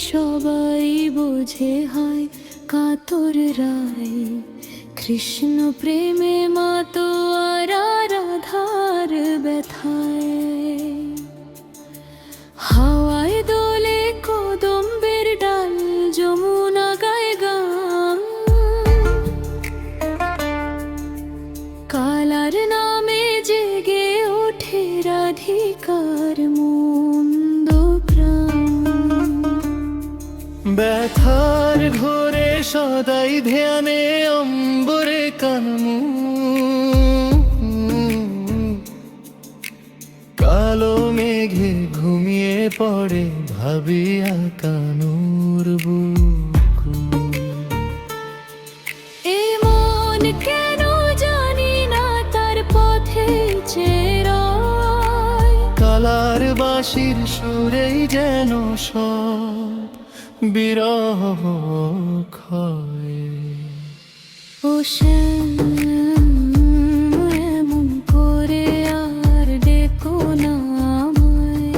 সবাই বোঝে হয় কাতর রায়। কৃষ্ণ প্রেমে মাতোয়ারা রাধার ব্যথায়। হাওয়ায় দোলে কদম্বের ডাল, যমুনা গায় গান। কালার নামে জেগে ওঠে রাধিকার মন্দ প্রাণ। ব্যথার ঘোরে সদাই ধ্যানে অম্বরে কানমু। কালো মেঘে ঘুমিয়ে পড়ে ভাবিয়া কানুর বুকু। এ মন কেন জানি না তার পথে চেরায়। কালার বাঁশির সুরেই যেন সব বিরহ ক্ষয়। ও শ্যাম, এমন করে আর ডেকো না আমায়।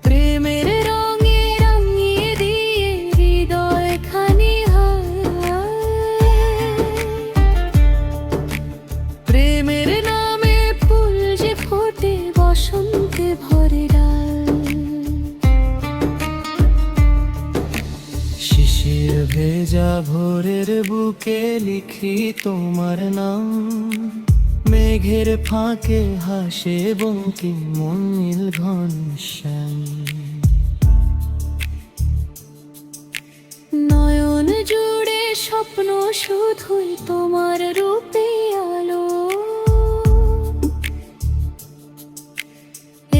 প্রেমের রঙে রাঙিয়ে দিয়ে হৃদয় খানি হায়। প্রেমের নামে ফুল যে ফোটে বসন্তে ভরে ডাল। শিশির ভেজা ভোরের বুকে লিখি তোমার নাম। মেঘের ফাঁকে হাসে বঙ্কিম নীল ঘনশ্যাম। নয়ন জুড়ে স্বপ্ন শুধুই তোমার রূপে আলো।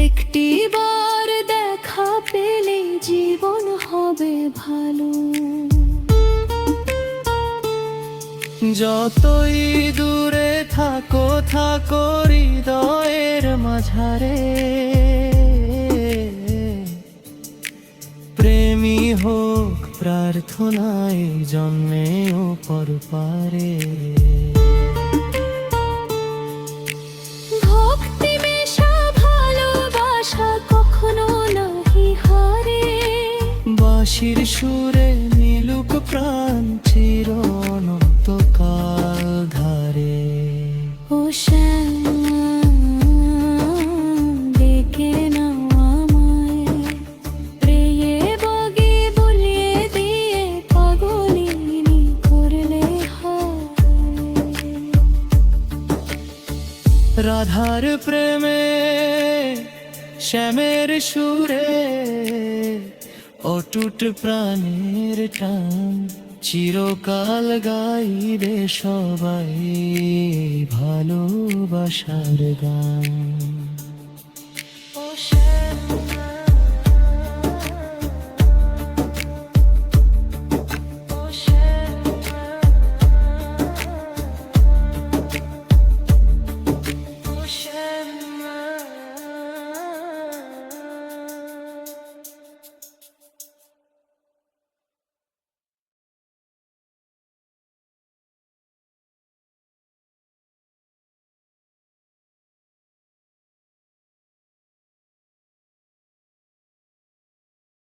একটি বার দেখা পেলে জীবন হবে ভালো। যতই দূরে থাকো থাকো হৃদয়ের মাঝারে। প্রেমী হোক প্রার্থনায় জন্মে ও পরপারে। ভক্তি মেশা ভালোবাসা কখনো নাহি হারে। বাঁশির সুরে নীলুক প্রাণ চির অনন্তকাল ধারে। ও শ্যাম, ডেকে নাও আমায়। প্রেয়ে বগে বলিয়ে দিয়ে পাগলিনী করলে হায়। রাধার প্রেমে শ্যামের সুরে অটুট প্রাণের টান। চিরকাল গাইবে সবাই ভালোবাসার গান। ও শ্যাম।